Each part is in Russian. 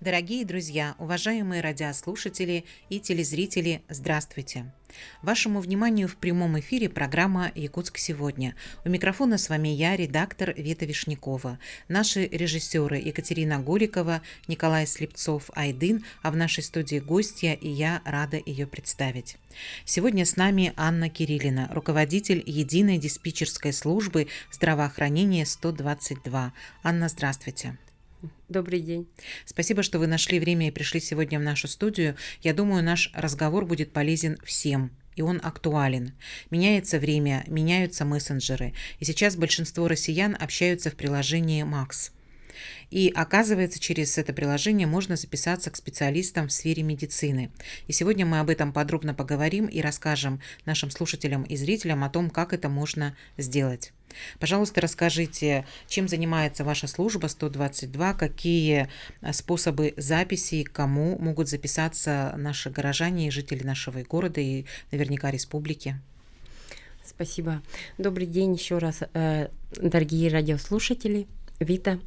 Дорогие друзья, уважаемые радиослушатели и телезрители, здравствуйте! Вашему вниманию в прямом эфире программа «Якутск сегодня». У микрофона с вами я, редактор Вета Вишнякова. Наши режиссеры Екатерина Голикова, Николай Слепцов, Айдын, а в нашей студии гостья, и я рада ее представить. Сегодня с нами Анна Кириллина, руководитель единой диспетчерской службы здравоохранения 122. Анна, здравствуйте. Добрый день. Спасибо, что вы нашли время и пришли сегодня в нашу студию. Я думаю, наш разговор будет полезен всем, и он актуален. Меняется время, меняются мессенджеры, и сейчас большинство россиян общаются в приложении Max. И оказывается, через это приложение можно записаться к специалистам в сфере медицины. И сегодня мы об этом подробно поговорим и расскажем нашим слушателям и зрителям о том, как это можно сделать. Пожалуйста, расскажите, чем занимается ваша служба 122, какие способы записи, кому могут записаться наши горожане и жители нашего города и наверняка республики. Спасибо. Добрый день еще раз, дорогие радиослушатели. Вита.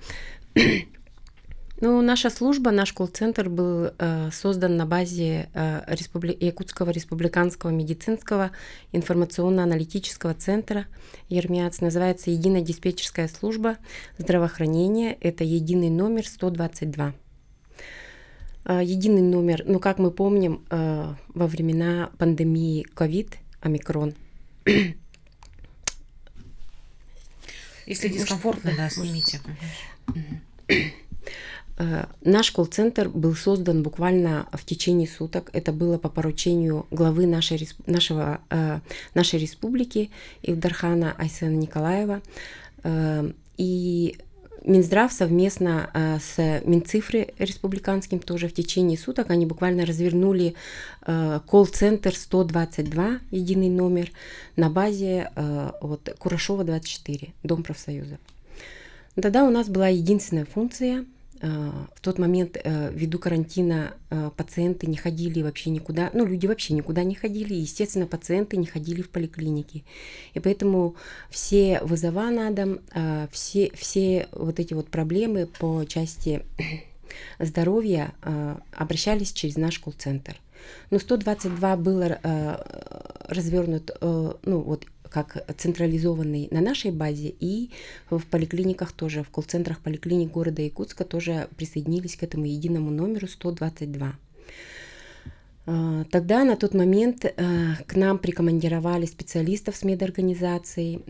Наша служба, наш колл-центр был создан на базе Якутского республиканского медицинского информационно-аналитического центра ЕРМИАЦ. Называется «Единая диспетчерская служба здравоохранения». Это единый номер 122. Единый номер, как мы помним, во времена пандемии COVID, омикрон. Если дискомфортно, да, снимите. Наш колл-центр был создан буквально в течение суток. Это было по поручению главы нашей республики Илдархана Айсена Николаева. И Минздрав совместно с Минцифры республиканским тоже в течение суток они буквально развернули колл-центр 122, единый номер, на базе Курашова 24, Дом профсоюзов. Тогда у нас была единственная функция. В тот момент, ввиду карантина, пациенты не ходили вообще никуда, люди вообще никуда не ходили, и, естественно, пациенты не ходили в поликлиники. И поэтому все вызова на дом, все вот эти вот проблемы по части здоровья обращались через наш колл-центр. 122 было развернут, как централизованный на нашей базе, и в поликлиниках тоже, в колл-центрах поликлиник города Якутска тоже присоединились к этому единому номеру 122. Тогда на тот момент к нам прикомандировали специалистов с медорганизаций,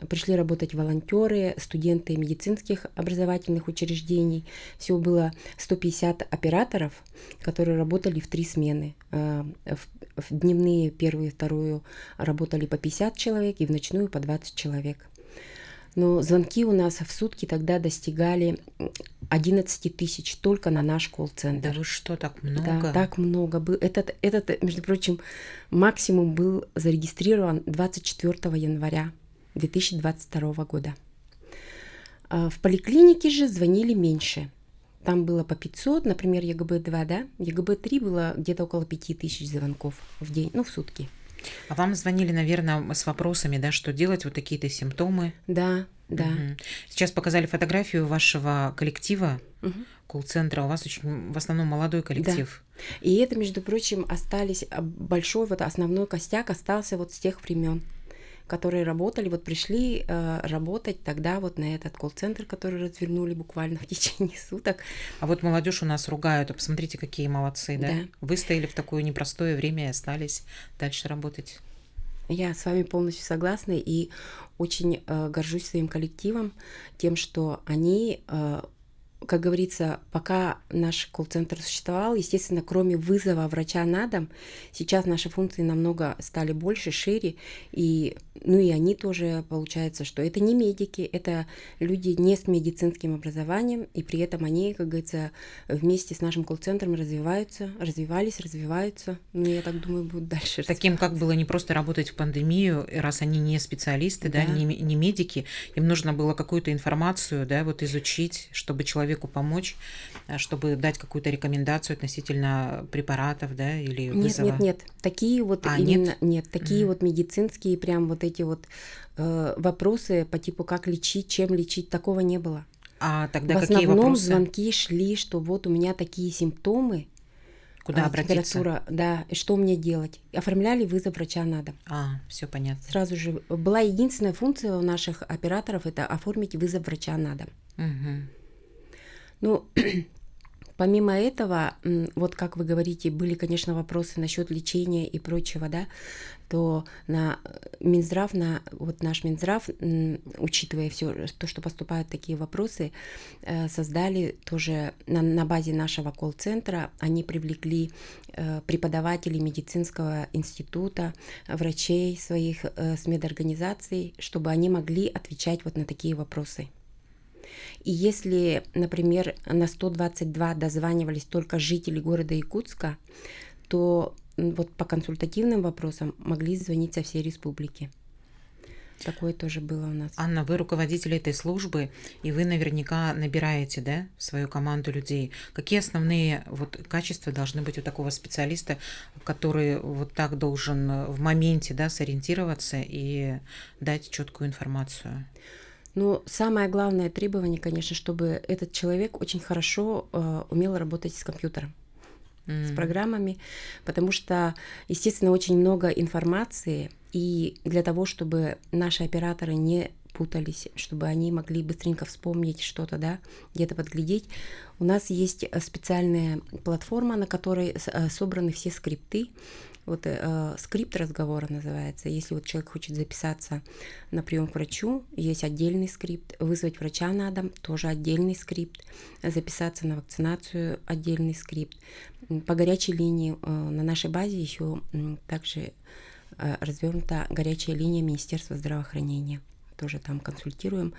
пришли работать волонтеры, студенты медицинских образовательных учреждений. Всего было 150 операторов, которые работали в 3 смены. В дневные, первую и вторую работали по 50 человек, и в ночную по 20 человек. Но звонки у нас в сутки тогда достигали 11 тысяч только на наш колл-центр. Да вы что, так много? Да, так много. Этот, между прочим, максимум был зарегистрирован 24 января 2022 года. В поликлинике же звонили меньше. Там было по 500, например, ЕГБ-2, да? ЕГБ-3 было где-то около 5000 звонков в день, в сутки. А вам звонили, наверное, с вопросами, да, что делать, вот такие-то симптомы? Да. Угу. Сейчас показали фотографию вашего коллектива, колл-центра. У вас очень, в основном, молодой коллектив. Да. И это, между прочим, остались, большой основной костяк остался с тех времен, которые работали, пришли работать тогда на этот колл-центр, который развернули буквально в течение суток. А молодежь у нас ругают, посмотрите, какие молодцы, да? Выстояли в такое непростое время и остались дальше работать. Я с вами полностью согласна и очень горжусь своим коллективом, тем, что они, как говорится, пока наш колл-центр существовал, естественно, кроме вызова врача на дом, сейчас наши функции намного стали больше, шире, и они тоже, получается, что это не медики, это люди не с медицинским образованием, и при этом они, как говорится, вместе с нашим колл-центром развиваются, я так думаю, будут дальше. Таким, как было не просто работать в пандемию, раз они не специалисты, да, не медики, им нужно было какую-то информацию, да, изучить, чтобы человеку помочь, чтобы дать какую-то рекомендацию относительно препаратов, да, или вызова. Нет. Такие такие медицинские прям эти вопросы по типу как лечить, чем лечить, такого не было. А тогда В какие основном вопросы? звонки шли, что вот у меня такие симптомы, Куда обратиться? температура, да, и что мне делать? Оформляли вызов врача на дом. Все понятно. Сразу же была единственная функция у наших операторов — это оформить вызов врача на дом. Мгм. Ну, помимо этого, вот как вы говорите, были, конечно, вопросы насчет лечения и прочего, да, то на Минздрав, вот наш Минздрав, учитывая все то, что поступают такие вопросы, создали тоже на базе нашего колл-центра, они привлекли преподавателей медицинского института, врачей своих с медорганизаций, чтобы они могли отвечать вот на такие вопросы. И если, например, на 122 дозванивались только жители города Якутска, то вот по консультативным вопросам могли звонить со всей республики. Такое тоже было у нас. Анна, вы руководитель этой службы, и вы наверняка набираете, да, в свою команду людей. Какие основные вот качества должны быть у такого специалиста, который вот так должен в моменте, да, сориентироваться и дать четкую информацию? Ну, самое главное требование, конечно, чтобы этот человек очень хорошо умел работать с компьютером, с программами, потому что, естественно, очень много информации, и для того, чтобы наши операторы не путались, чтобы они могли быстренько вспомнить что-то, да, где-то подглядеть, у нас есть специальная платформа, на которой собраны все скрипты. Вот скрипт разговора называется. Если вот человек хочет записаться на прием к врачу, есть отдельный скрипт. Вызвать врача на дом, тоже отдельный скрипт. Записаться на вакцинацию, отдельный скрипт. По горячей линии на нашей базе еще также развернута горячая линия Министерства здравоохранения. Тоже там консультируем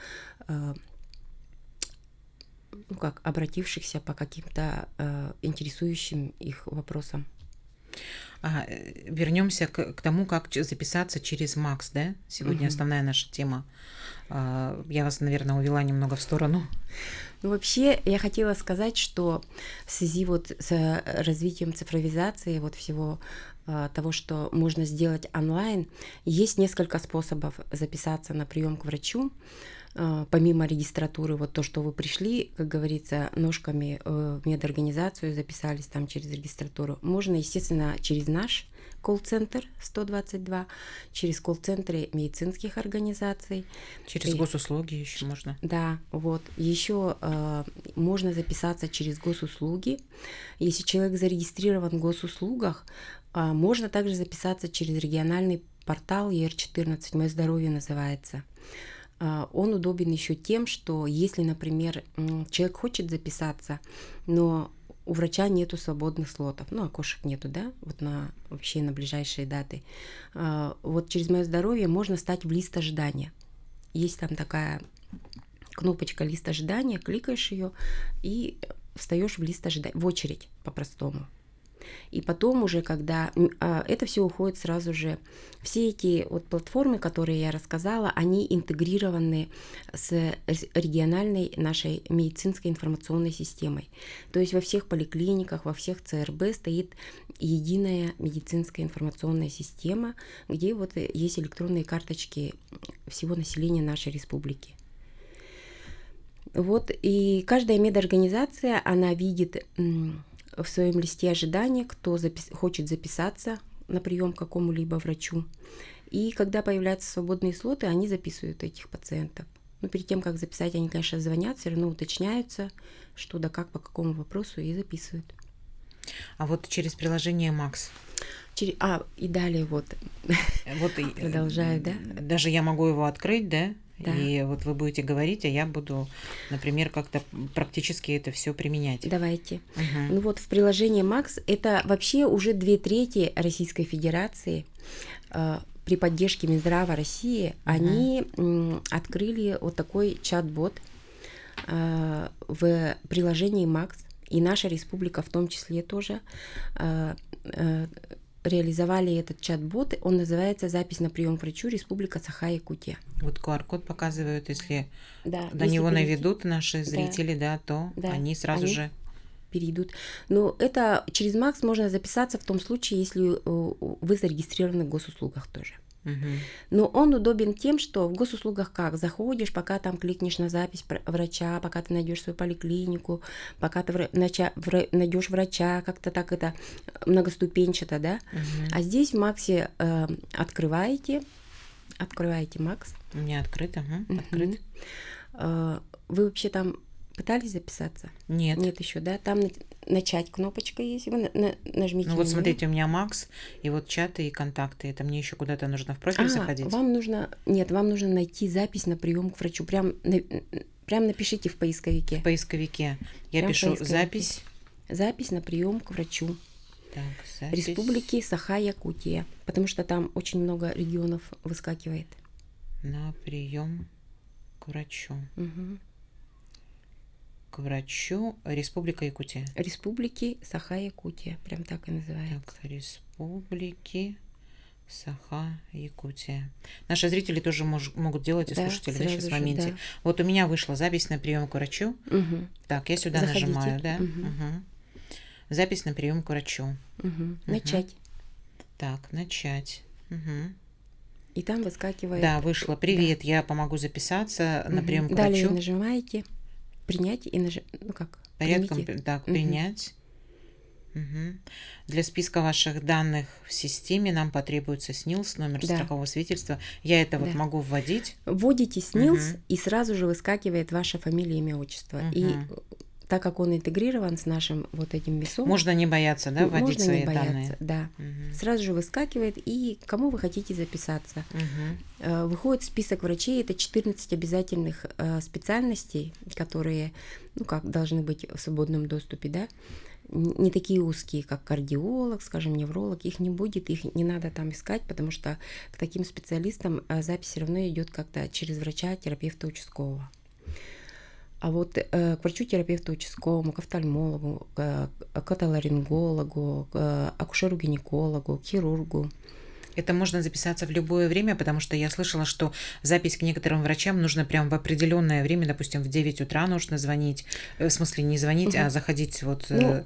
обратившихся по каким-то интересующим их вопросам. Вернемся к тому, как записаться через Макс, да? Сегодня основная наша тема. Я вас, наверное, увела немного в сторону. Ну, вообще, я хотела сказать, что в связи вот с развитием цифровизации, вот всего того, что можно сделать онлайн, есть несколько способов записаться на прием к врачу. Помимо регистратуры, вот то, что вы пришли, как говорится, ножками в медорганизацию, записались там через регистратуру, можно, естественно, через наш колл-центр 122, через колл-центры медицинских организаций. Через госуслуги еще можно. Да, вот. Еще можно записаться через госуслуги. Если человек зарегистрирован в госуслугах, можно также записаться через региональный портал ЕР-14, «Мое здоровье» называется. Он удобен еще тем, что если, например, человек хочет записаться, но у врача нету свободных слотов, ну, окошек нету, да, вот вообще на ближайшие даты, вот через «Мое здоровье» можно стать в лист ожидания. Есть там такая кнопочка «Лист ожидания», кликаешь ее и встаешь в лист ожидания, в очередь по-простому. И потом уже, когда это все уходит сразу же, все эти вот платформы, которые я рассказала, они интегрированы с региональной нашей медицинской информационной системой. То есть во всех поликлиниках, во всех ЦРБ стоит единая медицинская информационная система, где вот есть электронные карточки всего населения нашей республики. Вот, и каждая медорганизация, она видит в своем листе ожидания, кто хочет записаться на прием к какому-либо врачу. И когда появляются свободные слоты, они записывают этих пациентов. Но перед тем, как записать, они, конечно, звонят, все равно уточняются, что да как, по какому вопросу, и записывают. А вот через приложение Макс. И далее вот продолжаю, да? Даже я могу его открыть, да? Да. И вот вы будете говорить, а я буду, например, как-то практически это все применять. Давайте. Угу. Ну вот в приложении Макс это вообще уже 2/3 Российской Федерации при поддержке Минздрава России они открыли вот такой чат-бот в приложении Макс, и наша республика в том числе тоже реализовали этот чат-бот. Он называется «Запись на прием к врачу. Республика Саха-Якутия». Вот QR-код показывают, если до него наведут наши зрители, да, то они сразу же перейдут. Но это через Макс можно записаться в том случае, если вы зарегистрированы в госуслугах тоже. Мгм. Но он удобен тем, что в госуслугах как? Заходишь, пока там кликнешь на запись врача, пока ты найдешь свою поликлинику, пока ты найдешь врача, как-то так это многоступенчато, да? Мгм. А здесь в Максе открываете Макс. У меня открыто. Мгм. Открыт. Вы вообще там пытались записаться? Нет. Нет еще, да? Там начать кнопочка есть, вы нажмите Ну на вот неё. смотрите, у меня Макс, и вот чаты и контакты. Это мне еще куда-то нужно в профиль заходить? Вам нужно найти запись на прием к врачу. Прям напишите в поисковике. В поисковике. Я Прям в пишу поисковике. запись. Запись на прием к врачу Так, запись. Республики Саха-Якутия, потому что там очень много регионов выскакивает. На прием к врачу. Мгм. К врачу Республика Якутия. Республики Саха-Якутия, прям так и называется. Так, Республики Саха-Якутия. Наши зрители тоже могут делать, и Да, слушатели, да, сразу сейчас в же, моменте. да. Вот у меня вышла запись на прием к врачу. Мгм. Так, я сюда Заходите. нажимаю, да? Мгм. Мгм. Запись на прием к врачу. Мгм. Начать. Так, начать. Мгм. И там выскакивает. Да, вышло. Привет, я помогу записаться на Мгм. прием к Далее врачу. нажимаете принять и Порядком, примите. так, Мгм. принять. Мгм. Для списка ваших данных в системе нам потребуется СНИЛС, номер Да. страхового свидетельства. Я это вот Да. могу вводить. Вводите СНИЛС, Мгм. и сразу же выскакивает ваша фамилия, имя, отчество. И Мгм. так как он интегрирован с нашим вот этим МИСом, Можно не бояться, да, вводить можно свои не бояться, данные. да. Мгм. Сразу же выскакивает, и кому вы хотите записаться. Мгм. Выходит список врачей, это 14 обязательных специальностей, которые, должны быть в свободном доступе, да. Не такие узкие, как кардиолог, скажем, невролог, их не будет, их не надо там искать, потому что к таким специалистам запись все равно идет как-то через врача-терапевта участкового. А вот к врачу-терапевту участковому, к офтальмологу, к отоларингологу, к акушеру-гинекологу, к хирургу. Это можно записаться в любое время, потому что я слышала, что запись к некоторым врачам нужно прям в определенное время, допустим, в 9 утра нужно звонить. В смысле, не звонить, а заходить вот на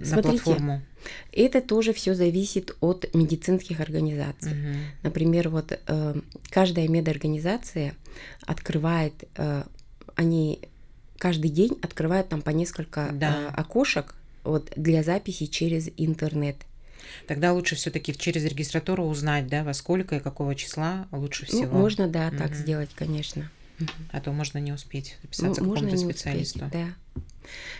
Смотрите, платформу. Это тоже все зависит от медицинских организаций. Мгм. Например, вот каждая медорганизация открывает, они каждый день открывают там по несколько Да. окошек вот, для записи через интернет. Тогда лучше все-таки через регистратуру узнать, да, во сколько и какого числа лучше всего. Можно, да, так сделать, конечно. А то можно не успеть записаться к Можно какому-то не специалисту. успеть, да.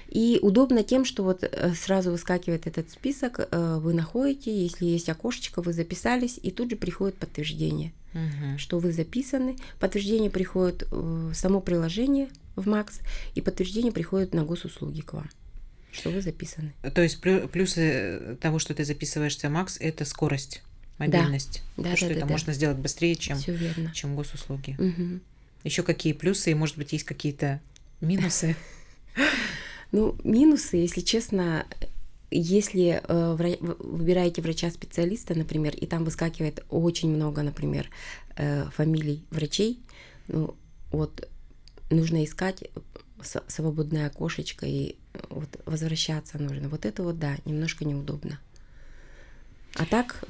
И удобно тем, что вот сразу выскакивает этот список, вы находите, если есть окошечко, вы записались, и тут же приходит подтверждение, Мгм. что вы записаны. Подтверждение приходит в само приложение в Макс, и подтверждение приходит на госуслуги к вам, что вы записаны. То есть плюсы того, что ты записываешься, Макс, это скорость, мобильность. Да, То, что да, это да. можно сделать быстрее, чем Всё верно. госуслуги. Мгм. Еще какие плюсы и, может быть, есть какие-то минусы? Минусы, если честно, если выбираете врача-специалиста, например, и там выскакивает очень много, например, фамилий врачей, вот нужно искать свободное окошечко и вот возвращаться нужно. Вот это вот, да, немножко неудобно. А так,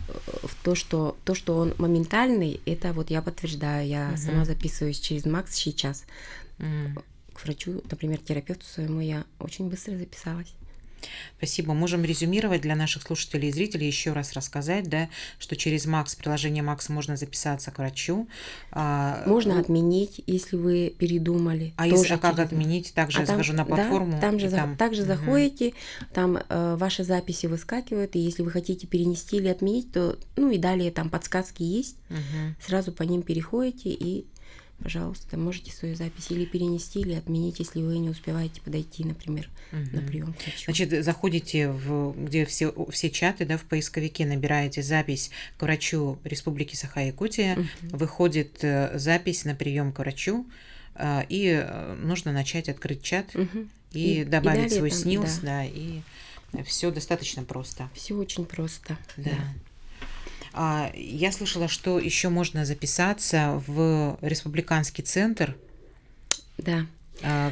то, что он моментальный, это вот я подтверждаю. Я сама записываюсь через Макс сейчас. К врачу, например, терапевту своему я очень быстро записалась. Спасибо. Можем резюмировать для наших слушателей и зрителей, еще раз рассказать, да, что через Макс, приложение Макс, можно записаться к врачу. Можно отменить, если вы передумали. А как отменить? Также я захожу на платформу. Также заходите, там ваши записи выскакивают, и если вы хотите перенести или отменить, то, и далее там подсказки есть, сразу по ним переходите и, пожалуйста, можете свою запись или перенести, или отменить, если вы не успеваете подойти, например, на прием к врачу. Значит, заходите где все чаты, да, в поисковике набираете запись к врачу Республики Саха-Якутия, выходит запись на прием к врачу, и нужно начать открыть чат и добавить свой СНИЛС, да, и все достаточно просто. Все очень просто. Да. Я слышала, что еще можно записаться в республиканский центр. Да.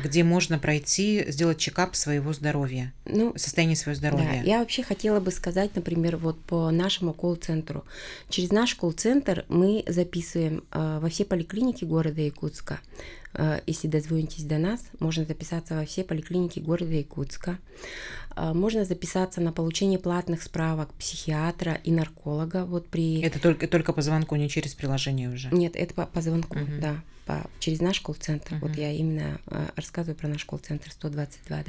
где можно пройти, сделать чекап своего здоровья, состояние своего здоровья. Да, я вообще хотела бы сказать, например, вот по нашему колл-центру. Через наш колл-центр мы записываем во все поликлиники города Якутска. Если дозвонитесь до нас, можно записаться во все поликлиники города Якутска. Можно записаться на получение платных справок психиатра и нарколога. Вот при... Это только по звонку, не через приложение уже? Нет, это по звонку, да, через наш колл-центр. Вот я именно рассказываю про наш колл-центр 122,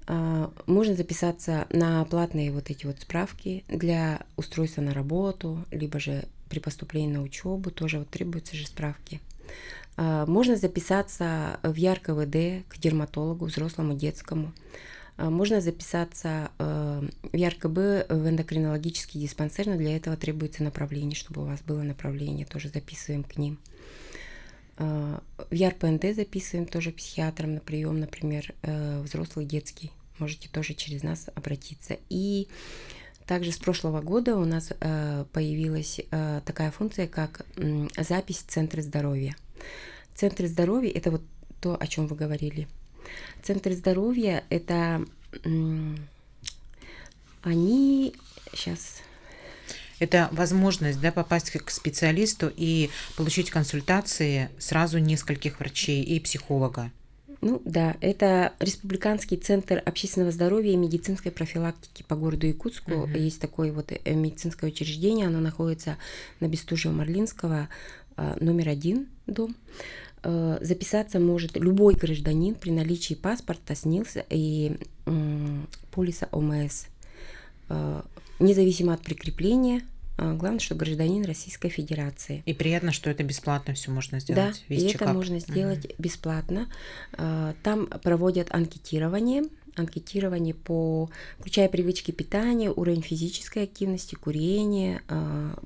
да. Можно записаться на платные вот эти вот справки для устройства на работу, либо же при поступлении на учебу тоже вот требуются же справки. Можно записаться в ЯР-КВД к дерматологу, взрослому, детскому. Можно записаться в ЯР-КБ в эндокринологический диспансер, но для этого требуется направление, чтобы у вас было направление, тоже записываем к ним. В ЯР-ПНД записываем тоже психиатром на прием, например, взрослый, детский. Можете тоже через нас обратиться. И также с прошлого года у нас появилась такая функция, как запись в центры здоровья. Центры здоровья – это вот то, о чем вы говорили. Центры здоровья – это они сейчас… Это возможность, да, попасть к специалисту и получить консультации сразу нескольких врачей и психолога. Ну да, это Республиканский центр общественного здоровья и медицинской профилактики по городу Якутску. Есть такое вот медицинское учреждение, оно находится на Бестужева-Марлинского, номер 1 дом. Записаться может любой гражданин при наличии паспорта, СНИЛС и полиса ОМС, независимо от прикрепления. Главное, что гражданин Российской Федерации. И приятно, что это бесплатно все можно сделать. Да, весь чекап. Это можно сделать бесплатно. Там проводят анкетирование включая привычки питания, уровень физической активности, курение,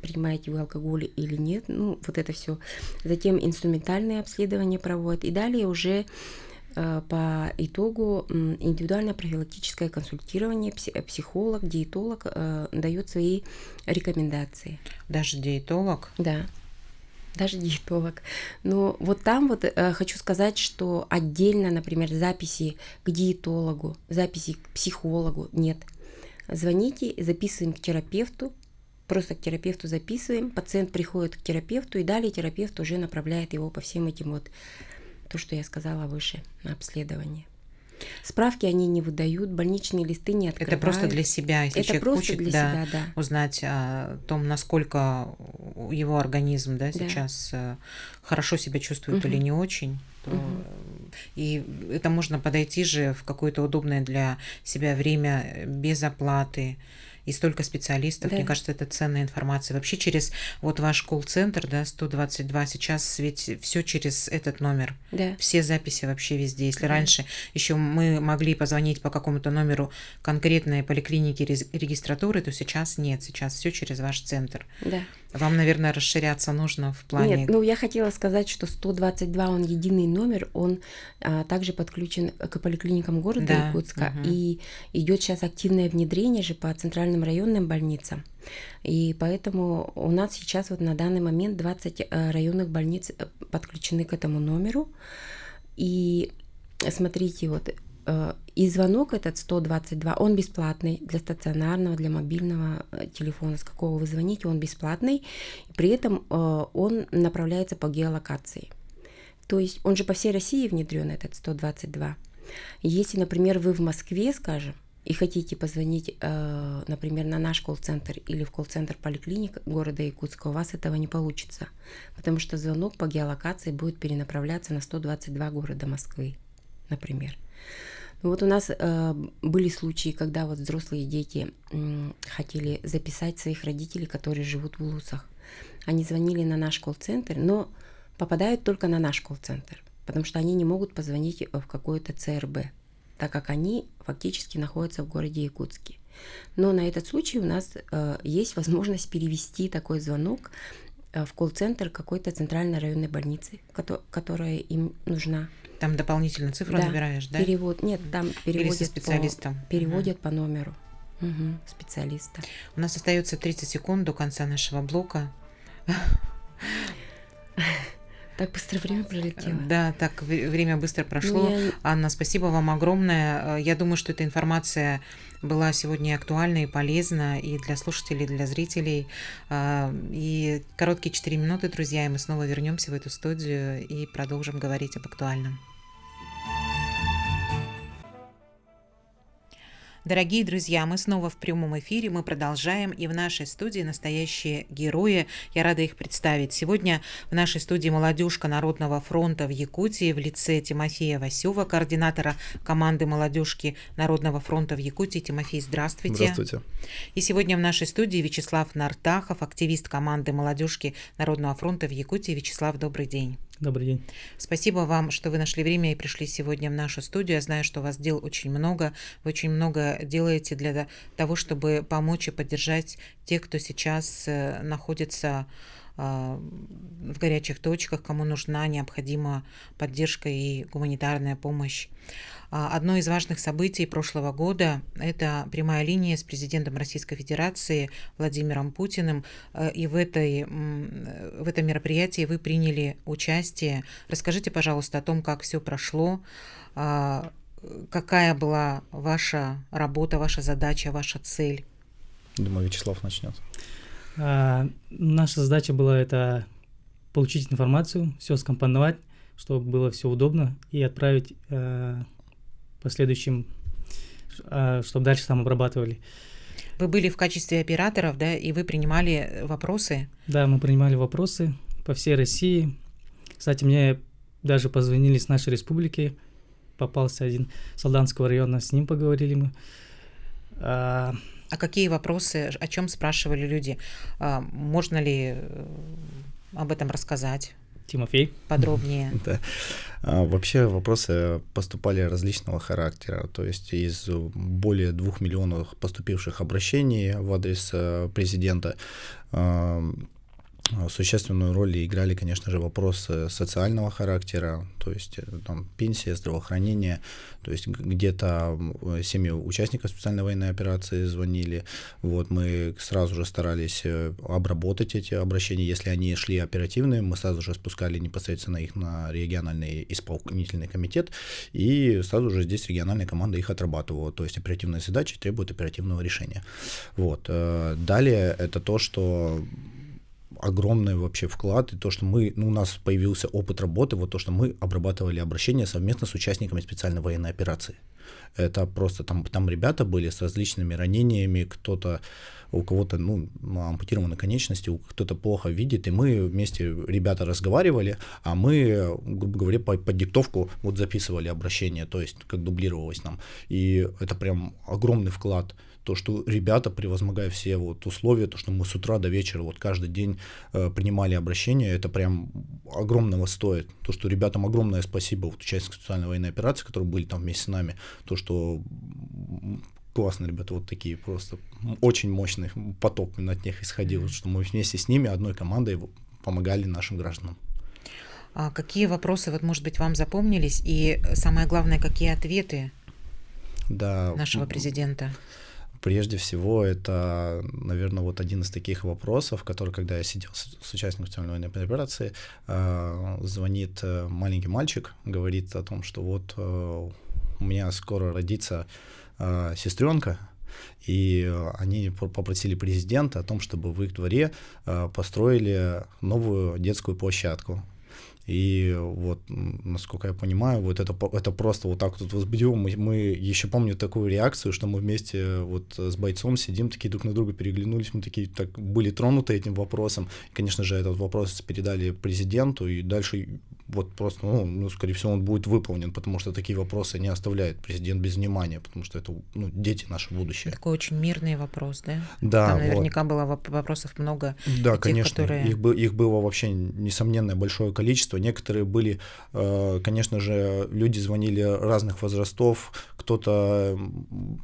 принимаете вы алкоголь или нет, ну вот это все. Затем инструментальные обследования проводят, и далее уже по итогу индивидуальное профилактическое консультирование, психолог, диетолог дает свои рекомендации. Даже диетолог? Да. Даже диетолог. Но вот там вот хочу сказать, что отдельно, например, записи к диетологу, записи к психологу нет. Звоните, записываем к терапевту, просто к терапевту записываем, пациент приходит к терапевту, и далее терапевт уже направляет его по всем этим вот, то, что я сказала выше, на обследование. Справки они не выдают, больничные листы не открывают. Это просто для себя, если это человек хочет себя, узнать о том, насколько его организм сейчас хорошо себя чувствует или не очень. И это можно подойти же в какое-то удобное для себя время без оплаты. И столько специалистов, мне кажется, это ценная информация. Вообще через вот ваш колл-центр, 122, сейчас ведь все через этот номер. Да. Все записи вообще везде. Если раньше еще мы могли позвонить по какому-то номеру конкретной поликлиники регистратуры, то сейчас нет, сейчас все через ваш центр. Да. Вам, наверное, расширяться нужно в плане… Нет, я хотела сказать, что 122, он единый номер, он также подключен к поликлиникам города Якутска, и идет сейчас активное внедрение же по центральным районным больницам. И поэтому у нас сейчас вот на данный момент 20 районных больниц подключены к этому номеру. И смотрите, вот и звонок этот 122, он бесплатный для стационарного, для мобильного телефона, с какого вы звоните, он бесплатный. При этом он направляется по геолокации. То есть он же по всей России внедрен, этот 122. Если, например, вы в Москве, скажем, и хотите позвонить, например, на наш колл-центр или в колл-центр поликлиник города Якутска, у вас этого не получится, потому что звонок по геолокации будет перенаправляться на 122 города Москвы, например. Вот у нас были случаи, когда вот взрослые дети хотели записать своих родителей, которые живут в Улусах. Они звонили на наш колл-центр, но попадают только на наш колл-центр, потому что они не могут позвонить в какое-то ЦРБ, так как они фактически находятся в городе Якутске. Но на этот случай у нас есть возможность перевести такой звонок в колл-центр какой-то центральной районной больницы, которая им нужна. Там дополнительно цифру набираешь, да? Перевод. Нет, там переводят, или со специалистом. Переводят по номеру специалиста. У нас остается 30 секунд до конца нашего блока. Так быстро время пролетело. Да, так время быстро прошло. Ну, Анна, спасибо вам огромное. Я думаю, что эта информация была сегодня актуальна и полезна и для слушателей, и для зрителей. И короткие 4 минуты, друзья, и мы снова вернемся в эту студию и продолжим говорить об актуальном. Дорогие друзья, мы снова в прямом эфире, мы продолжаем, и в нашей студии настоящие герои. Я рада их представить. Сегодня в нашей студии молодежка Народного фронта в Якутии в лице Тимофея Васева, координатора команды молодежки Народного фронта в Якутии. Тимофей, здравствуйте. Здравствуйте. И сегодня в нашей студии Вячеслав Нартахов, активист команды молодежки Народного фронта в Якутии. Вячеслав, добрый день. Добрый день. Спасибо вам, что вы нашли время и пришли сегодня в нашу студию. Я знаю, что у вас дел очень много. Вы очень много делаете для того, чтобы помочь и поддержать тех, кто сейчас находится в горячих точках, кому нужна необходима поддержка и гуманитарная помощь. Одно из важных событий прошлого года – это прямая линия с президентом Российской Федерации Владимиром Путиным. И в этом мероприятии вы приняли участие. Расскажите, пожалуйста, о том, как все прошло, какая была ваша работа, ваша задача, ваша цель. Думаю, Вячеслав начнет. Наша задача была это получить информацию, все скомпоновать, чтобы было все удобно, и отправить последующим, чтобы дальше там обрабатывали. Вы были в качестве операторов, да, и вы принимали вопросы? Да, мы принимали вопросы по всей России. Кстати, мне даже позвонили с нашей республики, попался один с Алданского района, с ним поговорили мы. А какие вопросы, о чем спрашивали люди? Можно ли об этом рассказать? Тимофей. Подробнее. Да. Вообще вопросы поступали различного характера, то есть из более 2 миллионов поступивших обращений в адрес президента существенную роль играли, конечно же, вопросы социального характера, то есть там пенсия, здравоохранение, то есть где-то семьи участников специальной военной операции звонили, вот мы сразу же старались обработать эти обращения, если они шли оперативные, мы сразу же спускали непосредственно их на региональный исполнительный комитет, и сразу же здесь региональная команда их отрабатывала, то есть оперативные задачи требуют оперативного решения. Вот. Далее это то, что огромный вообще вклад, и то, что у нас появился опыт работы, вот то, что мы обрабатывали обращения совместно с участниками специальной военной операции. Это просто там ребята были с различными ранениями, у кого-то ампутированы конечности, кто-то плохо видит, и мы вместе, ребята разговаривали, а мы, грубо говоря, под диктовку вот записывали обращение, то есть как дублировалось нам. И это прям огромный вклад. То, что ребята, превозмогая все вот условия, то, что мы с утра до вечера вот каждый день принимали обращения, это прям огромного стоит. То, что ребятам огромное спасибо, вот участникам специальной военной операции, которые были там вместе с нами, то, что классные ребята, вот такие просто очень мощный поток от них исходил, что мы вместе с ними, одной командой помогали нашим гражданам. А какие вопросы, вот, может быть, вам запомнились, и самое главное, какие ответы нашего президента? Прежде всего, это, наверное, вот один из таких вопросов, который, когда я сидел с участником специальной военной операции, звонит маленький мальчик, говорит о том, что вот у меня скоро родится сестренка, и они попросили президента о том, чтобы в их дворе построили новую детскую площадку. И вот, насколько я понимаю, вот это просто вот так вот возбудило. Мы еще помню такую реакцию, что мы вместе вот с бойцом сидим, такие друг на друга переглянулись, мы такие так были тронуты этим вопросом. И, конечно же, этот вопрос передали президенту, и дальше вот просто, скорее всего, он будет выполнен, потому что такие вопросы не оставляет президент без внимания, потому что это дети наше будущее. Такой очень мирный вопрос, да? Да. Там наверняка было вопросов много. Да, тех, конечно. которые... Их было вообще несомненное большое количество. Некоторые были, конечно же, люди звонили разных возрастов, кто-то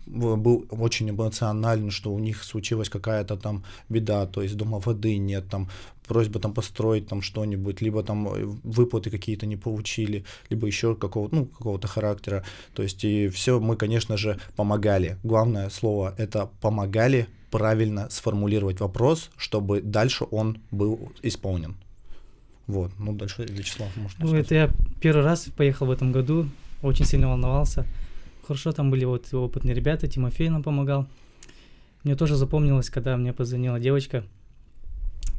был очень эмоционален, что у них случилась какая-то там беда, то есть дома воды нет, там просьба там построить там что-нибудь, либо там выплаты какие-то не получили, либо еще какого-то характера. То есть и все мы, конечно же, помогали. Главное слово — это помогали правильно сформулировать вопрос, чтобы дальше он был исполнен. Вот, ну дальше Вячеслав, может, Ну, это я первый раз поехал в этом году, очень сильно волновался. Хорошо, там были вот опытные ребята, Тимофей нам помогал. Мне тоже запомнилось, когда мне позвонила девочка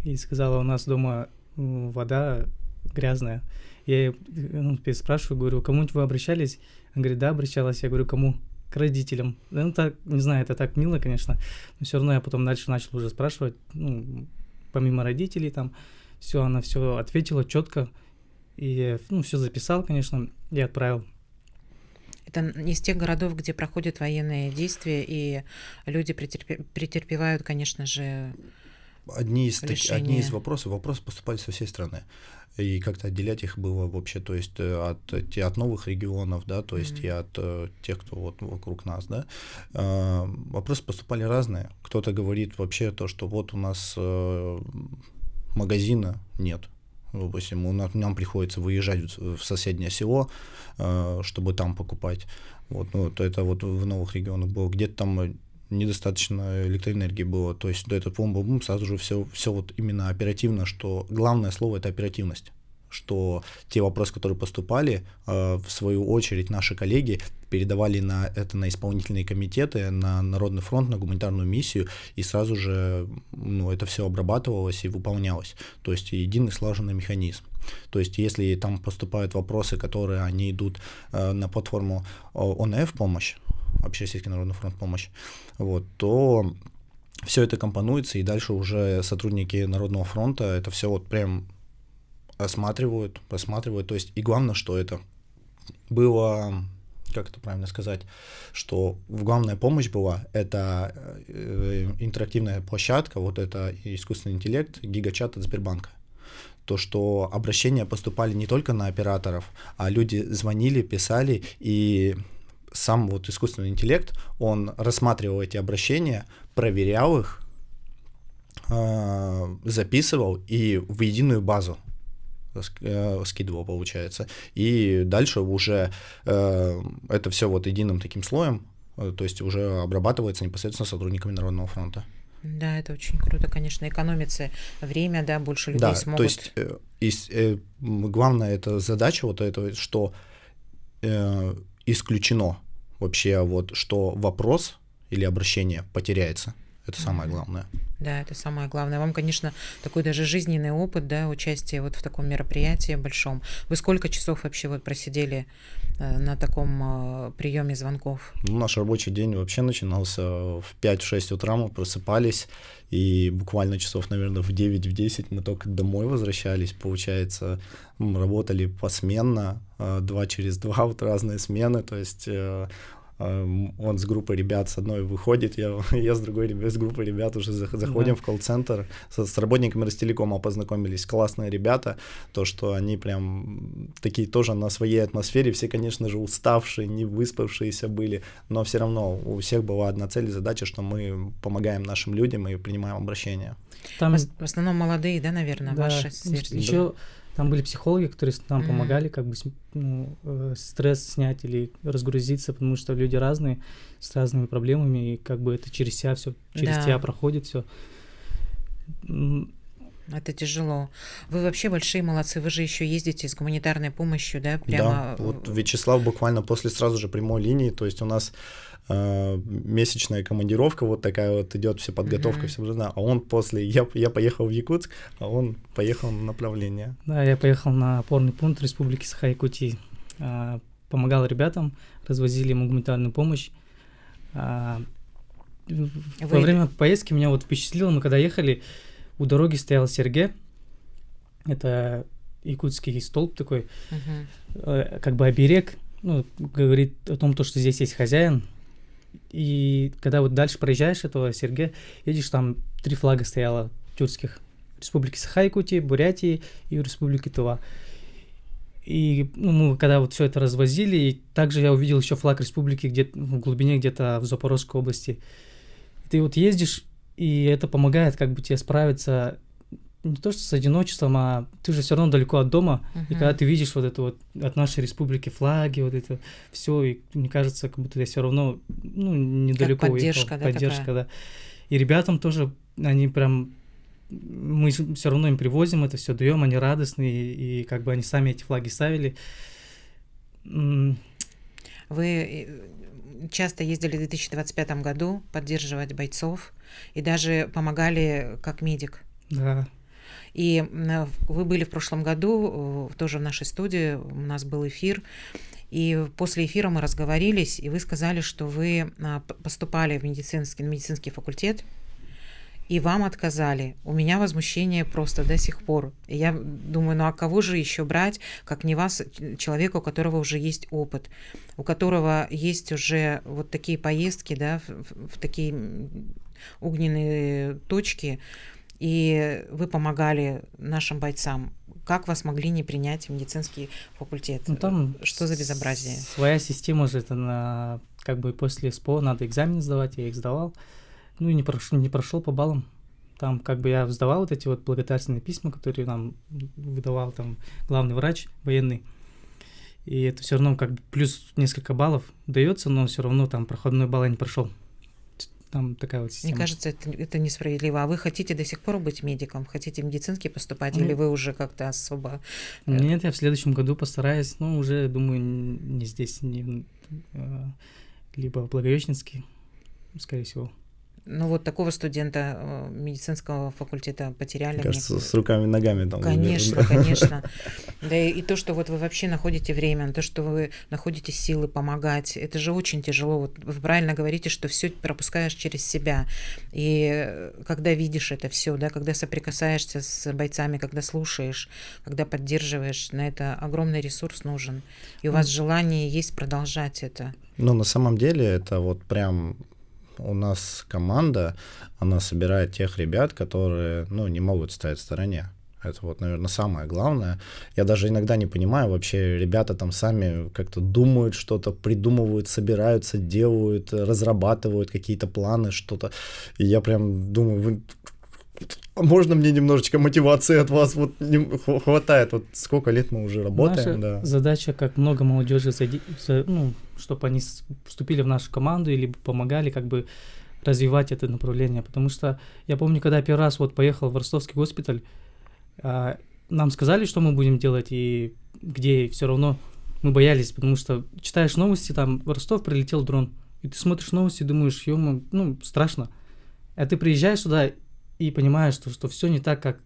и сказала, у нас дома вода грязная. Я ее спрашиваю, говорю, кому-нибудь вы обращались? Она говорит, да, обращалась. Я говорю, кому? К родителям. Ну, так, не знаю, это так мило, конечно, но все равно я потом дальше начал уже спрашивать, ну, помимо родителей там, все, она все ответила четко, и, ну, все записал, конечно, и отправил. Это из тех городов, где проходят военные действия, и люди претерпевают, конечно же, одни из вопросы поступали со всей страны. И как-то отделять их было вообще, то есть от новых регионов, да, то есть и от тех, кто вот вокруг нас, да. Вопросы поступали разные. Кто-то говорит вообще то, что вот у нас магазина нет. Допустим, нам приходится выезжать в соседнее село, чтобы там покупать. Вот, ну, это вот в новых регионах было. Где-то там недостаточно электроэнергии было. То есть этот бум-бум-бум, сразу же все вот именно оперативно, что главное слово — это оперативность. Что те вопросы, которые поступали, в свою очередь наши коллеги передавали на исполнительные комитеты, на Народный фронт, на гуманитарную миссию, и сразу же это все обрабатывалось и выполнялось. То есть единый слаженный механизм. То есть если там поступают вопросы, которые они идут на платформу ОНФ «Помощь», Общероссийский народный фронт «Помощь», вот, то все это компонуется, и дальше уже сотрудники Народного фронта это все вот прям осматривают, просматривают. То есть и главное, что это было, как это правильно сказать, что главная помощь была, это интерактивная площадка, вот это искусственный интеллект, гигачат от Сбербанка. То, что обращения поступали не только на операторов, а люди звонили, писали, и сам вот искусственный интеллект, он рассматривал эти обращения, проверял их, записывал и в единую базу скидывал, получается. И дальше уже это все вот единым таким слоем, то есть уже обрабатывается непосредственно сотрудниками Народного фронта. Да, это очень круто, конечно, экономится время, да, больше людей да, смогут. То есть главная эта задача вот это, что исключено вообще вот, что вопрос или обращение потеряется. Это самое главное. Да, это самое главное. Вам, конечно, такой даже жизненный опыт, да, участие вот в таком мероприятии большом. Вы сколько часов вообще вот просидели на таком приеме звонков? Ну, наш рабочий день вообще начинался в 5-6 утра, мы просыпались, и буквально часов, наверное, в 9-10 мы только домой возвращались, получается, мы работали посменно, 2 через 2, вот разные смены, то есть он с группой ребят с одной выходит, я с другой с группой ребят уже заходим в колл-центр, с работниками Ростелекома познакомились, классные ребята, то, что они прям такие тоже на своей атмосфере, все, конечно же, уставшие, не выспавшиеся были, но все равно у всех была одна цель и задача, что мы помогаем нашим людям и принимаем обращения. Там в основном молодые, да, наверное, да, ваши сверстники? Еще там были психологи, которые нам помогали как бы стресс снять или разгрузиться, потому что люди разные, с разными проблемами, и как бы это через себя все, через тебя проходит все. Это тяжело. Вы вообще большие молодцы, вы же еще ездите с гуманитарной помощью, да? Прямо... Да, вот Вячеслав буквально после сразу же прямой линии, то есть у нас месячная командировка вот такая вот идет, вся подготовка, все, а он после, я поехал в Якутск, а он поехал на направление. Да, я поехал на опорный пункт Республики Саха-Якутии, помогал ребятам, развозили ему гуманитарную помощь. Во время поездки меня вот впечатлило, мы когда ехали, у дороги стоял Серге, это якутский столб такой, как бы оберег, ну, говорит о том, что здесь есть хозяин. И когда вот дальше проезжаешь этого Серге, видишь, там 3 флага стояло тюркских: Республики Саха-Якутии, Бурятии и Республики Тыва. И мы когда вот все это развозили, и также я увидел еще флаг республики где-то в глубине, где-то в Запорожской области. Ты вот ездишь, и это помогает как бы тебе справиться не то что с одиночеством, а ты же все равно далеко от дома, и когда ты видишь вот это вот от нашей республики флаги, вот это все, и мне кажется, как будто я все равно недалеко как поддержка, уехал. Да, поддержка, да. И ребятам тоже, они прям мы все равно им привозим это все, даем, они радостные, и как бы они сами эти флаги ставили. Вы часто ездили в 2025 году поддерживать бойцов и даже помогали как медик. Да. И вы были в прошлом году тоже в нашей студии, у нас был эфир, и после эфира мы разговорились, и вы сказали, что вы поступали в медицинский факультет, и вам отказали. У меня возмущение просто до сих пор. И я думаю, ну а кого же еще брать, как не вас, человека, у которого уже есть опыт, у которого есть уже вот такие поездки, да, в такие огненные точки, и вы помогали нашим бойцам. Как вас могли не принять в медицинский факультет? Ну, там что за безобразие? Своя система же, это как бы после СПО надо экзамены сдавать, я их сдавал. Ну и не прошел по баллам. Там как бы я сдавал вот эти вот благодарственные письма, которые нам выдавал там главный врач военный. И это все равно как бы плюс несколько баллов дается, но все равно там проходной балл я не прошел. Там такая вот система. Мне кажется, это несправедливо. А вы хотите до сих пор быть медиком? Хотите в медицинский поступать? Или вы уже как-то особо... Нет, я в следующем году постараюсь. Но уже, думаю, не здесь, либо в Благовещенске, скорее всего. Ну вот такого студента медицинского факультета потеряли. Мне кажется, с руками и ногами там. Конечно, конечно. Да и то, что вот вы вообще находите время, то, что вы находите силы помогать, это же очень тяжело. Вот вы правильно говорите, что все пропускаешь через себя. И когда видишь это все, да, когда соприкасаешься с бойцами, когда слушаешь, когда поддерживаешь, на это огромный ресурс нужен. И у вас желание есть продолжать это. Ну, на самом деле, это вот прям... У нас команда, она собирает тех ребят, которые, ну, не могут стоять в стороне. Это вот, наверное, самое главное. Я даже иногда не понимаю, вообще ребята там сами как-то думают что-то, придумывают, собираются, делают, разрабатывают какие-то планы, что-то. И я прям думаю, можно мне немножечко мотивации от вас? Вот не хватает. Вот сколько лет мы уже работаем. Наша задача, как много молодежи, чтобы они вступили в нашу команду или помогали как бы развивать это направление. Потому что я помню, когда я первый раз вот поехал в Ростовский госпиталь, нам сказали, что мы будем делать и где, и все равно мы боялись, потому что читаешь новости, там в Ростов прилетел дрон, и ты смотришь новости и думаешь, страшно. А ты приезжаешь туда и понимаешь, что все не так, как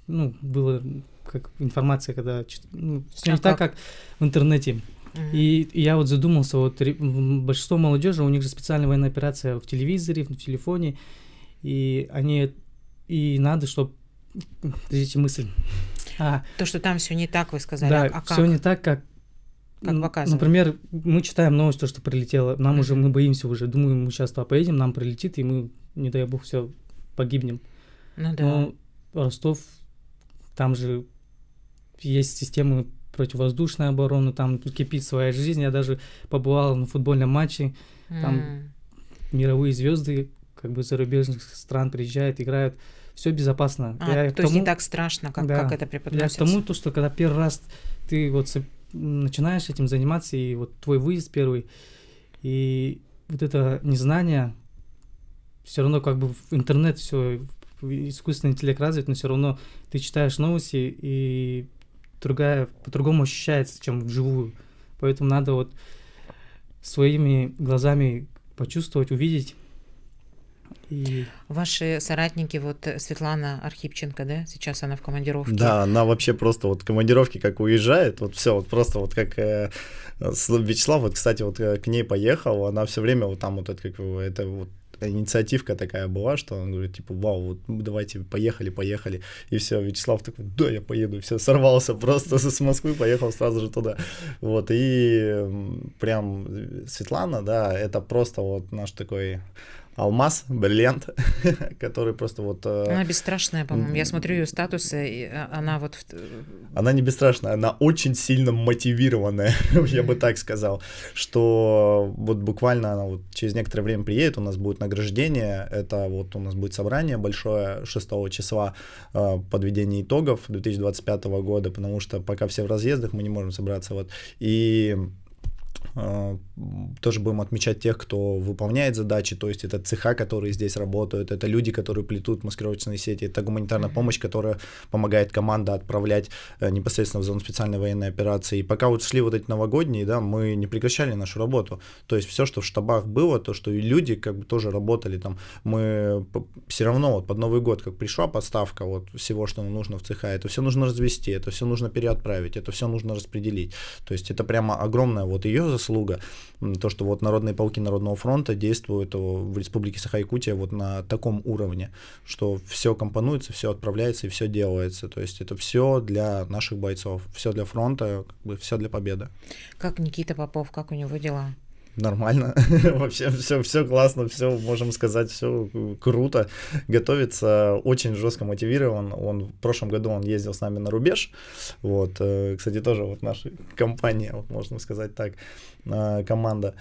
было, как информация, когда все не так, как в интернете. И я вот задумался, вот большинство молодежи, у них же специальная военная операция в телевизоре, в телефоне, и надо, чтобы... Подождите, мысль. То, что там все не так, вы сказали. Да, а как? Все не так, как показывают. Например, мы читаем новость, то, что прилетело, нам уже, мы боимся уже, думаем, мы сейчас туда поедем, нам прилетит, и мы, не дай бог, все погибнем. Ну да. Но Ростов, там же есть системы противовоздушной обороны, там кипит своя жизнь. Я даже побывал на футбольном матче, там мировые звезды как бы зарубежных стран приезжают, играют. Все безопасно. То есть не так страшно, как это преподносится. Я к тому, что когда первый раз ты вот начинаешь этим заниматься, и вот твой выезд первый, и вот это незнание, все равно как бы в интернет все, искусственный интеллект развит, но все равно ты читаешь новости, и по-другому ощущается, чем вживую. Поэтому надо вот своими глазами почувствовать, увидеть. И... Ваши соратники, вот Светлана Архипченко, да, сейчас она в командировке. Да, она вообще просто вот в командировке как уезжает, вот все, вот просто вот как Вячеслав, вот, кстати, вот к ней поехал, она все время вот там вот это вот инициативка такая была, что он говорит, типа, вау, вот давайте, поехали, и все, Вячеслав такой, да, я поеду, все, сорвался просто с Москвы, поехал сразу же туда, вот, и прям Светлана, да, это просто вот наш такой алмаз, бриллиант, который просто вот... Она бесстрашная, по-моему. Я смотрю ее статусы, и она вот... Она не бесстрашная, она очень сильно мотивированная, я бы так сказал, что вот буквально она вот через некоторое время приедет, у нас будет награждение, это вот у нас будет собрание большое 6 числа, подведение итогов 2025 года, потому что пока все в разъездах, мы не можем собраться, вот, и... тоже будем отмечать тех, кто выполняет задачи, то есть это цеха, которые здесь работают, это люди, которые плетут маскировочные сети, это гуманитарная помощь, которая помогает команда отправлять непосредственно в зону специальной военной операции. И пока вот шли вот эти новогодние, да, мы не прекращали нашу работу. То есть все, что в штабах было, то, что и люди как бы тоже работали там, мы все равно вот под Новый год, как пришла поставка вот всего, что нам нужно в цеха, это все нужно развести, это все нужно переотправить, это все нужно распределить. То есть это прямо огромная вот ее заслуга, то, что вот народные полки Народного фронта действуют в Республике Саха-Якутия вот на таком уровне, что все компонуется, все отправляется и все делается. То есть это все для наших бойцов, все для фронта, как бы все для победы. Как Никита Попов, как у него дела? Нормально, вообще все классно, все, можем сказать, все круто, готовится, очень жестко мотивирован, в прошлом году он ездил с нами на рубеж, вот, кстати, тоже вот наша компания, вот, можно сказать так, команда.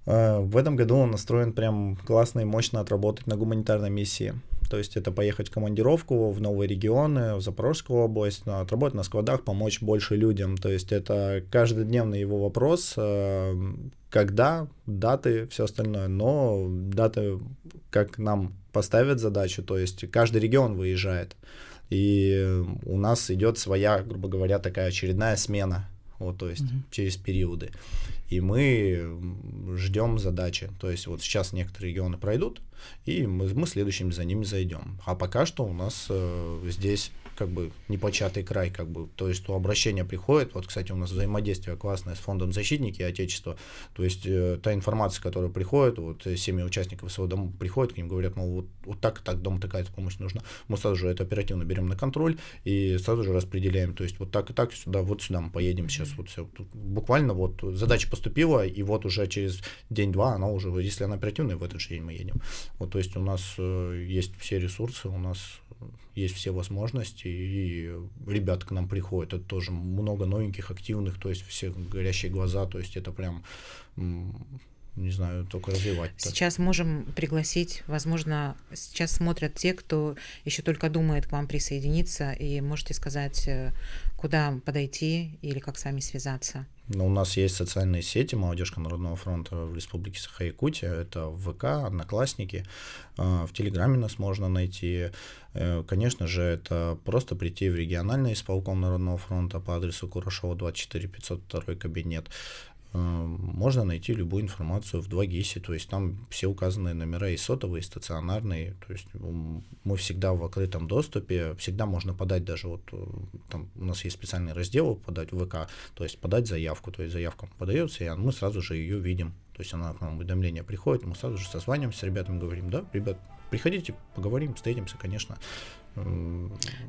В этом году он настроен прям классно и мощно отработать на гуманитарной миссии. То есть это поехать в командировку в новые регионы, в Запорожскую область, отработать на складах, помочь больше людям. То есть это каждодневный его вопрос, когда, даты, все остальное. Но даты, как нам поставят задачу, то есть каждый регион выезжает. И у нас идет своя, грубо говоря, такая очередная смена. Вот, то есть через периоды. И мы ждем задачи. То есть вот сейчас некоторые регионы пройдут, и мы следующими за ними зайдем. А пока что у нас здесь как бы непочатый край, как бы, то есть то обращение приходит, вот, кстати, у нас взаимодействие классное с фондом «Защитники Отечества», то есть та информация, которая приходит, вот семьи участников своего дома приходят, к ним говорят, мол, вот так и так, дому такая-то помощь нужна, мы сразу же это оперативно берем на контроль и сразу же распределяем, то есть вот так и так, сюда, вот сюда мы поедем сейчас, вот все, буквально вот задача поступила, и вот уже через день-два она уже, если она оперативная, в этот же день мы едем. Вот, то есть у нас есть все ресурсы, у нас есть все возможности, и ребята к нам приходят, это тоже много новеньких, активных, то есть все горящие глаза, то есть это прям, не знаю, только развивать. Сейчас можем пригласить, возможно, сейчас смотрят те, кто еще только думает к вам присоединиться, и можете сказать, куда подойти или как с вами связаться. Но у нас есть социальные сети «Молодежка Народного фронта» в Республике Саха-Якутия. Это ВК, Одноклассники. В Телеграме нас можно найти. Конечно же, это просто прийти в региональный исполком Народного фронта по адресу Курашова, 24, 502 кабинет. Можно найти любую информацию в 2GIS, то есть там все указанные номера и сотовые, и стационарные, то есть мы всегда в открытом доступе, всегда можно подать даже вот, там у нас есть специальный раздел подать в ВК, то есть подать заявку, то есть заявка подается, и мы сразу же ее видим, то есть она к нам уведомление приходит, мы сразу же созваниваемся с ребятами, говорим, да, ребят, приходите, поговорим, встретимся, конечно.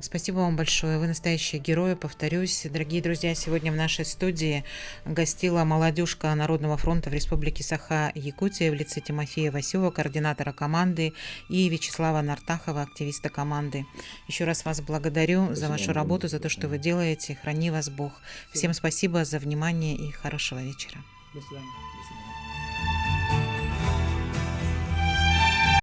Спасибо вам большое. Вы настоящие герои, повторюсь. Дорогие друзья, сегодня в нашей студии гостила молодежка Народного фронта в Республике Саха-Якутия в лице Тимофея Васюва, координатора команды, и Вячеслава Нартахова, активиста команды. Еще раз вас благодарю за вашу работу, за то, что вы делаете. Храни вас Бог. Всем спасибо за внимание и хорошего вечера. До свидания.